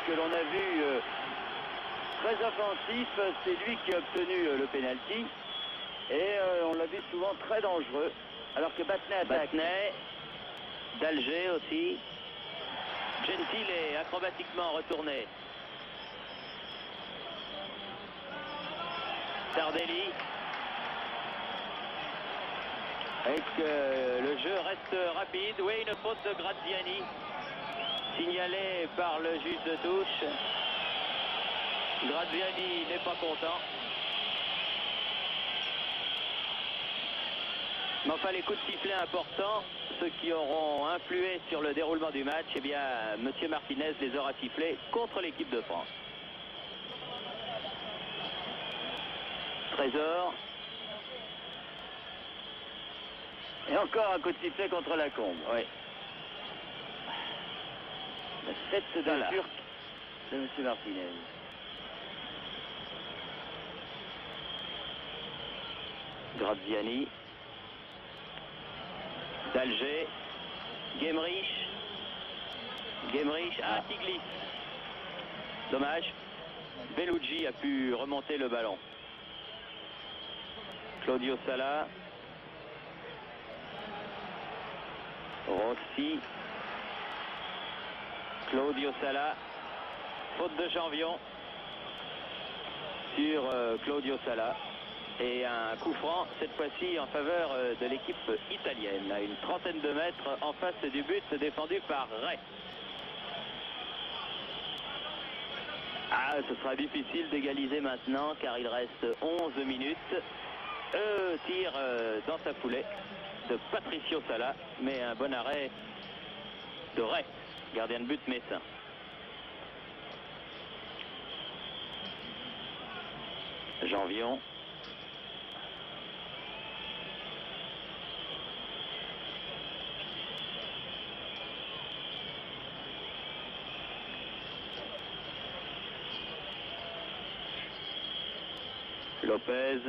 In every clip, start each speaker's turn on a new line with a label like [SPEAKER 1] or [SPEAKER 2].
[SPEAKER 1] que l'on a vu très offensif, c'est lui qui a obtenu le penalty. Et on l'a vu souvent très dangereux. Alors que Battenay attaque.
[SPEAKER 2] Battenay, d'Alger aussi. Gentile est acrobatiquement retourné. Tardelli. Et que le jeu reste rapide. Oui, une faute de Graziani. Signalée par le juge de touche. Graziani n'est pas content. Mais enfin, les coups de sifflet importants, ceux qui auront influé sur le déroulement du match, eh bien, M. Martinez les aura sifflés contre l'équipe de France. Trésor.
[SPEAKER 1] Et encore un coup de sifflet contre Lacombe.
[SPEAKER 2] Oui.
[SPEAKER 1] La tête de Turc de M. Martinez.
[SPEAKER 2] Graziani. d'Alger, Gemrich, qui glisse. Dommage. Bellucci a pu remonter le ballon. Claudio Sala. Rossi. Claudio Sala. Faute de Janvion sur Claudio Sala. Et un coup franc, cette fois-ci en faveur de l'équipe italienne, à une trentaine de mètres en face du but défendu par Ray. Ah, ce sera difficile d'égaliser maintenant car il reste 11 minutes. Tir dans sa foulée de Patricio Sala, mais un bon arrêt de Ray, gardien de but messin. Janvion. Lopez.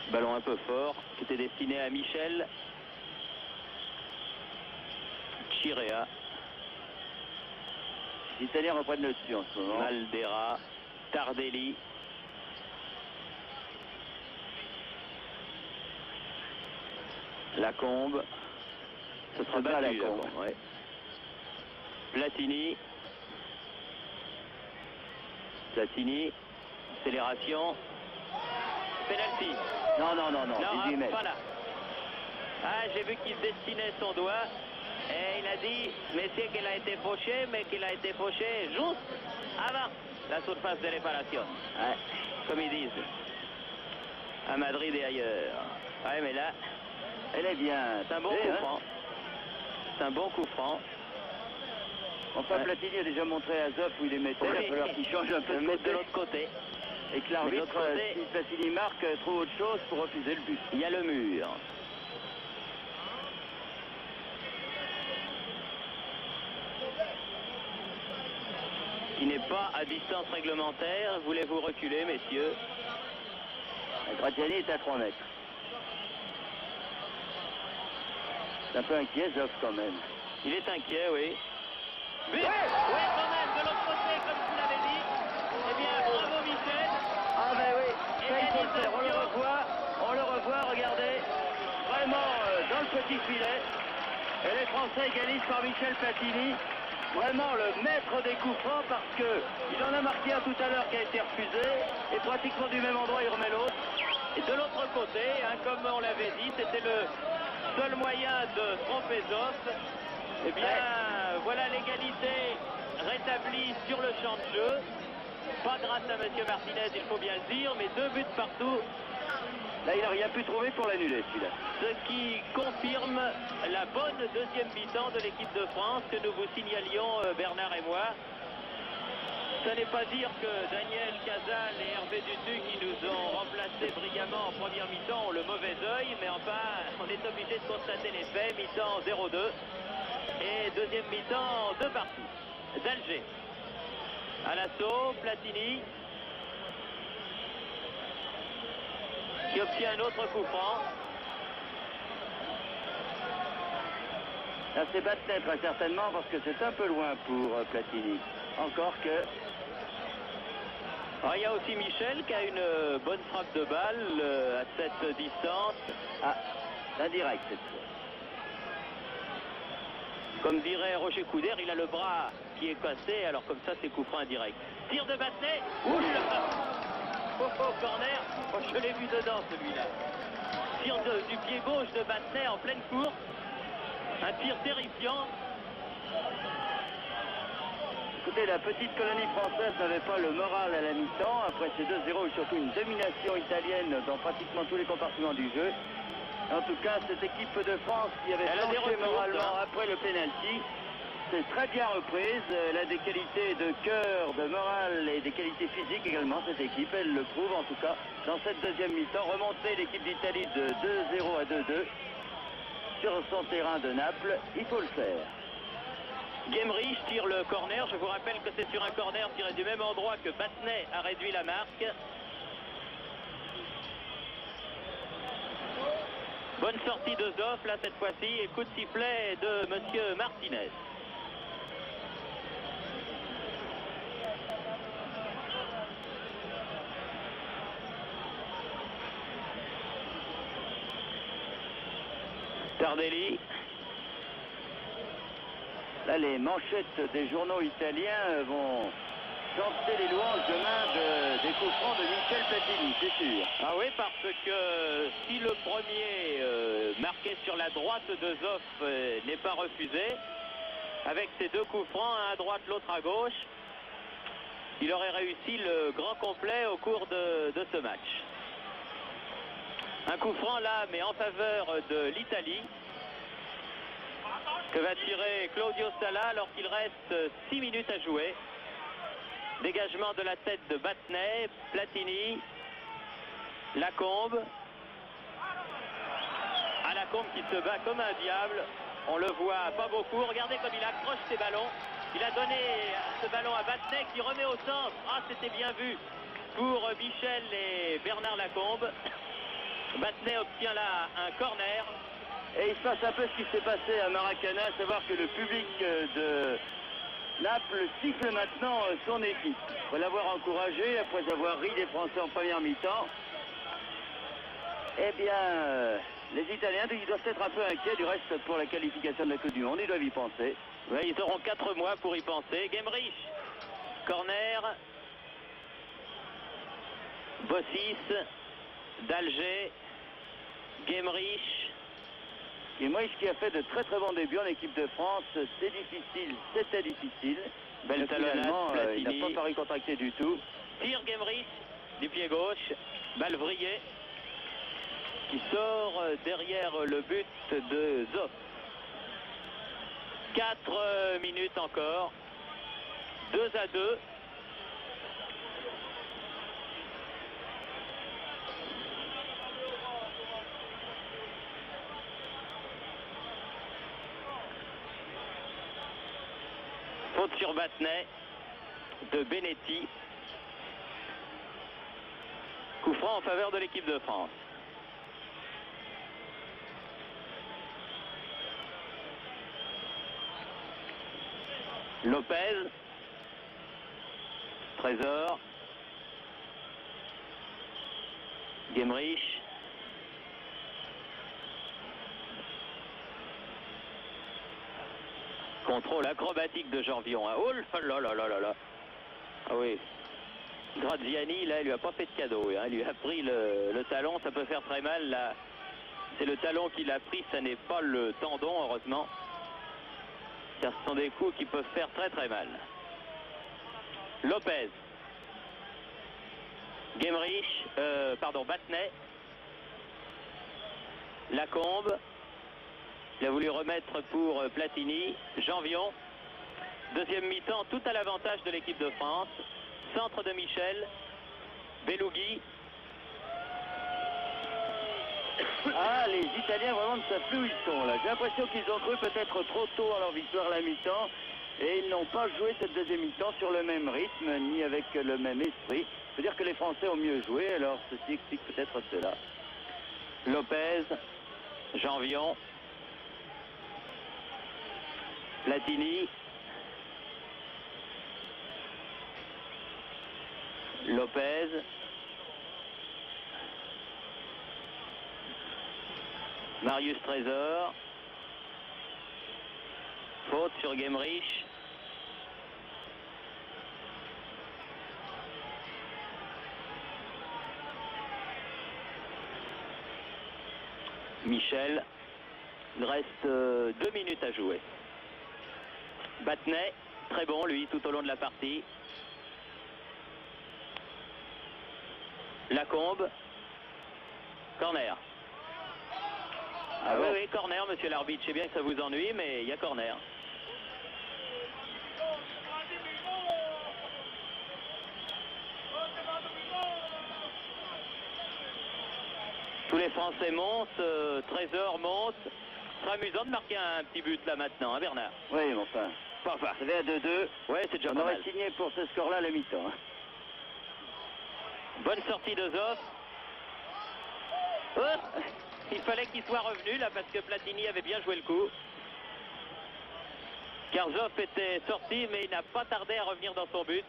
[SPEAKER 2] Ballon un peu fort qui était destiné à Michel. Chirea.
[SPEAKER 1] Les Italiens reprennent le dessus en ce moment.
[SPEAKER 2] Maldera. Tardelli. Lacombe. Ce sera battu, Lacombe. Ouais. Platini. Accélération. Penalty.
[SPEAKER 1] Non, 18 mètres.
[SPEAKER 2] Voilà. Ah, j'ai vu qu'il destinait son doigt et il a dit, messieurs, qu'il a été fauché, mais qu'il a été fauché juste avant la surface de réparation. Ouais, comme ils disent. À Madrid et ailleurs. Ouais, mais là,
[SPEAKER 1] elle est bien.
[SPEAKER 2] C'est un bon coup franc. C'est un bon coup franc.
[SPEAKER 1] Enfin, ouais. Platini a déjà montré à Zoff où il les mettait. Il va falloir qu'il change un peu
[SPEAKER 2] de l'autre côté.
[SPEAKER 1] Et que l'arbitre, si Platini marque, trouve autre chose pour refuser le but.
[SPEAKER 2] Il y a le mur. Qui n'est pas à distance réglementaire. Voulez-vous reculer, messieurs?
[SPEAKER 1] Graziani est à 3 mètres. C'est un peu inquiet, Zoff, quand même.
[SPEAKER 2] Il est inquiet, oui. But! Oui, quand même, de l'autre côté, comme vous l'avez dit. Eh bien, bravo, Michel.
[SPEAKER 1] Ah, ben oui, on le revoit, regardez. Vraiment dans le petit filet. Et les Français égalisent par Michel Platini. Vraiment le maître des coups francs parce qu'il en a marqué un tout à l'heure qui a été refusé. Et pratiquement du même endroit, il remet l'autre.
[SPEAKER 2] Et de l'autre côté, comme on l'avait dit, c'était le seul moyen de tromper Zoff. Eh bien, voilà l'égalité rétablie sur le champ de jeu. Pas grâce à M. Martinez, il faut bien le dire, mais 2 buts partout.
[SPEAKER 1] Là, il n'a rien pu trouver pour l'annuler, celui-là.
[SPEAKER 2] Ce qui confirme la bonne deuxième mi-temps de l'équipe de France que nous vous signalions, Bernard et moi. Ce n'est pas dire que Daniel Cazal et Hervé Dutu, qui nous ont remplacés brillamment en première mi-temps, ont le mauvais œil, mais enfin, on est obligé de constater les faits. Mi-temps 0-2 et deuxième mi-temps 2 partout. d'Alger. À l'assaut, Platini qui obtient un autre coup franc.
[SPEAKER 1] Là, c'est Battenet très certainement parce que c'est un peu loin pour Platini. Encore que...
[SPEAKER 2] Alors, il y a aussi Michel qui a une bonne frappe de balle à cette distance.
[SPEAKER 1] Ah, l'indirect cette fois.
[SPEAKER 2] Comme dirait Roger Coudert, il a le bras qui est cassé, alors comme ça c'est coup franc indirect. Tir de Battenet. Ouh là. Oh, corner. Oh, je l'ai vu dedans celui-là. Tir du pied gauche de Battenet en pleine course. Un tir terrifiant.
[SPEAKER 1] Écoutez, la petite colonie française n'avait pas le moral à la mi-temps. Après ces 2-0 et surtout une domination italienne dans pratiquement tous les compartiments du jeu. En tout cas, cette équipe de France qui avait flanché moralement après le pénalty, c'est très bien reprise. Elle a des qualités de cœur, de morale et des qualités physiques également, cette équipe. Elle le prouve en tout cas dans cette deuxième mi-temps. Remonter l'équipe d'Italie de 2-0 à 2-2 sur son terrain de Naples, il faut le faire.
[SPEAKER 2] Gemrich tire le corner. Je vous rappelle que c'est sur un corner tiré du même endroit que Battenet a réduit la marque. Bonne sortie de Zoff là cette fois-ci et coup de sifflet de monsieur Martinez. Tardelli.
[SPEAKER 1] Là, les manchettes des journaux italiens vont chanter les louanges demain des coups francs de Michel Platini, c'est sûr.
[SPEAKER 2] Ah oui, parce que si le premier marqué sur la droite de Zoff n'est pas refusé, avec ses deux coups francs, un à droite, l'autre à gauche, il aurait réussi le grand complet au cours de ce match. Un coup franc là, mais en faveur de l'Italie, que va tirer Claudio Sala alors qu'il reste 6 minutes à jouer. Dégagement de la tête de Battenet, Platini, Lacombe. À Lacombe qui se bat comme un diable. On le voit pas beaucoup. Regardez comme il accroche ses ballons. Il a donné ce ballon à Battenet qui remet au centre. Ah, c'était bien vu pour Michel et Bernard Lacombe. Battenet obtient là un corner.
[SPEAKER 1] Et il se passe un peu ce qui s'est passé à Maracana, à savoir que le public de Naples siffle maintenant son équipe. Après l'avoir encouragé, après avoir ri des Français en première mi-temps, eh bien, les Italiens ils doivent être un peu inquiets du reste pour la qualification de la Coupe du Monde. Ils doivent y penser.
[SPEAKER 2] Oui, ils auront 4 mois pour y penser. Gemrich, corner. Bossis, d'Alger, Gemrich.
[SPEAKER 1] Gemrich qui a fait de très très bons débuts en équipe de France. C'est difficile, c'était difficile.
[SPEAKER 2] Belle talonnade,
[SPEAKER 1] il n'a pas paru contracté du tout.
[SPEAKER 2] Tire Gemrich du pied gauche, balle vrillée qui sort derrière le but de Zoff. 4 minutes encore, 2-2. Faute sur Battenet de Benetti. Coup franc en faveur de l'équipe de France. Lopez. Trésor. Gemrich. Contrôle acrobatique de Janvion. Oh là là là là là. Ah oui. Graziani, là, il lui a pas fait de cadeau. Hein. Il lui a pris le talon. Ça peut faire très mal. Là, c'est le talon qu'il a pris. Ça n'est pas le tendon, heureusement. Car ce sont des coups qui peuvent faire très très mal. Lopez. Gemrich. Battenet. Lacombe. Il a voulu remettre pour Platini. Janvion. Deuxième mi-temps, tout à l'avantage de l'équipe de France. Centre de Michel. Belougui.
[SPEAKER 1] Ah, les Italiens vraiment ne savent plus où ils sont là. J'ai l'impression qu'ils ont cru peut-être trop tôt à leur victoire à la mi-temps. Et ils n'ont pas joué cette deuxième mi-temps sur le même rythme, ni avec le même esprit. Je veux dire que les Français ont mieux joué, alors ceci explique peut-être cela.
[SPEAKER 2] Lopez. Janvion. Platini. Lopez. Marius Trésor. Faute sur Gemrich. Michel. Il reste 2 minutes à jouer. Battenet, très bon lui tout au long de la partie. Lacombe. Corner. Ah oui, oui, corner, monsieur l'arbitre. Je sais bien que ça vous ennuie, mais il y a corner. Tous les Français montent, Trésor monte. Ce sera amusant de marquer un petit but là maintenant, hein, Bernard?
[SPEAKER 1] Oui, mais enfin, ça fait à 2-2.
[SPEAKER 2] Ouais, c'est déjà
[SPEAKER 1] On
[SPEAKER 2] pas
[SPEAKER 1] aurait
[SPEAKER 2] mal.
[SPEAKER 1] signé pour ce score-là le mi-temps. Hein.
[SPEAKER 2] Bonne sortie de Zoff. Oh, il fallait qu'il soit revenu là parce que Platini avait bien joué le coup. Car Zoff était sorti, mais il n'a pas tardé à revenir dans son but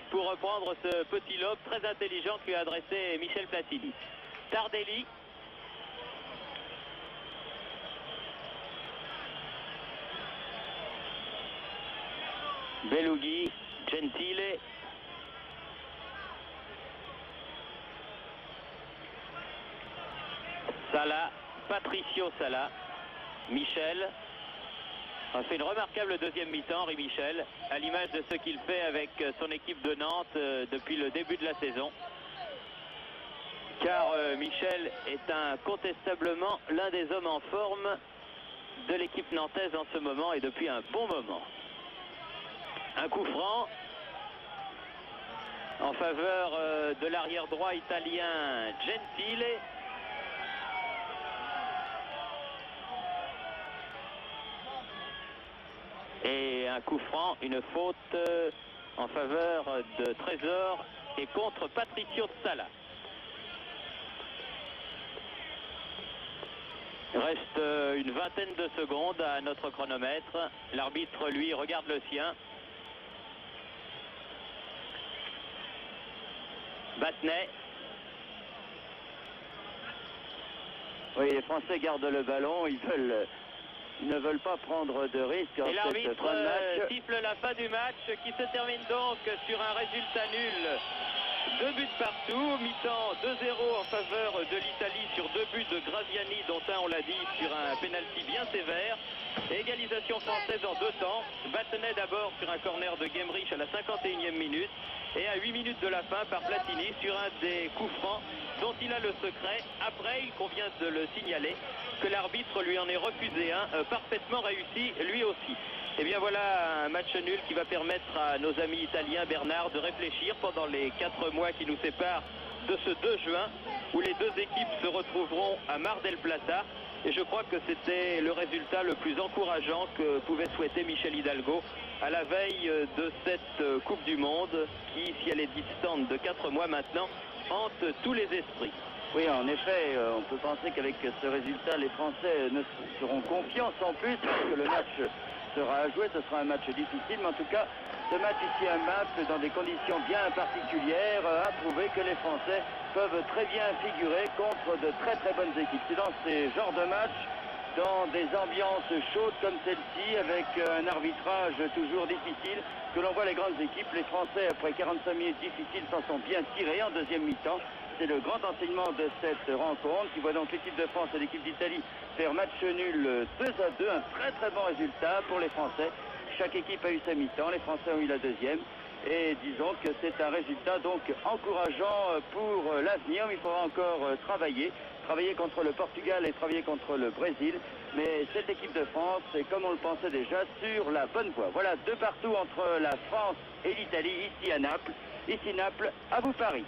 [SPEAKER 2] pour reprendre ce petit lob très intelligent que lui a adressé Michel Platini. Tardelli. Belughi, Gentile. Sala, Patricio Sala, Michel a fait une remarquable deuxième mi-temps, Henri Michel, à l'image de ce qu'il fait avec son équipe de Nantes depuis le début de la saison. Car Michel est incontestablement l'un des hommes en forme de l'équipe nantaise en ce moment et depuis un bon moment. Un coup franc en faveur de l'arrière droit italien Gentile. Et un coup franc, une faute en faveur de Trésor et contre Patricio Sala. Il reste une vingtaine de secondes à notre chronomètre. L'arbitre, lui, regarde le sien. Battenet.
[SPEAKER 1] Oui, les Français gardent le ballon, ils ne veulent pas prendre de risques.
[SPEAKER 2] Et l'arbitre siffle la fin du match qui se termine donc sur un résultat nul. 2 buts partout, mi-temps 2-0 en faveur de l'Italie sur 2 buts de Graziani, dont un, on l'a dit, sur un pénalty bien sévère. Et égalisation française en 2 temps. Battenet d'abord sur un corner de Gemrich à la 51e minute. Et à 8 minutes de la fin par Platini sur un des coups francs dont il a le secret. Après, il convient de le signaler que l'arbitre lui en ait refusé un parfaitement réussi lui aussi. Et bien voilà un match nul qui va permettre à nos amis italiens, Bernard, de réfléchir pendant les 4 mois qui nous séparent de ce 2 juin où les deux équipes se retrouveront à Mar del Plata. Et je crois que c'était le résultat le plus encourageant que pouvait souhaiter Michel Hidalgo à la veille de cette Coupe du Monde qui, si elle est distante de 4 mois maintenant, hante tous les esprits.
[SPEAKER 1] Oui, en effet, on peut penser qu'avec ce résultat, les Français ne seront confiants sans plus, parce que le match sera à jouer, ce sera un match difficile, mais en tout cas, ce match ici à Naples, dans des conditions bien particulières, a prouvé que les Français peuvent très bien figurer contre de très très bonnes équipes. C'est dans ces genres de matchs, dans des ambiances chaudes comme celle-ci, avec un arbitrage toujours difficile, que l'on voit les grandes équipes. Les Français, après 45 minutes difficiles, s'en sont bien tirés en deuxième mi-temps. C'est le grand enseignement de cette rencontre qui voit donc l'équipe de France et l'équipe d'Italie faire match nul 2-2, un très très bon résultat pour les Français. Chaque équipe a eu sa mi-temps, les Français ont eu la deuxième. Et disons que c'est un résultat donc encourageant pour l'avenir. Il faudra encore travailler contre le Portugal et travailler contre le Brésil. Mais cette équipe de France est, comme on le pensait déjà, sur la bonne voie. Voilà, 2 partout entre la France et l'Italie, ici à Naples. Ici Naples, à vous Paris.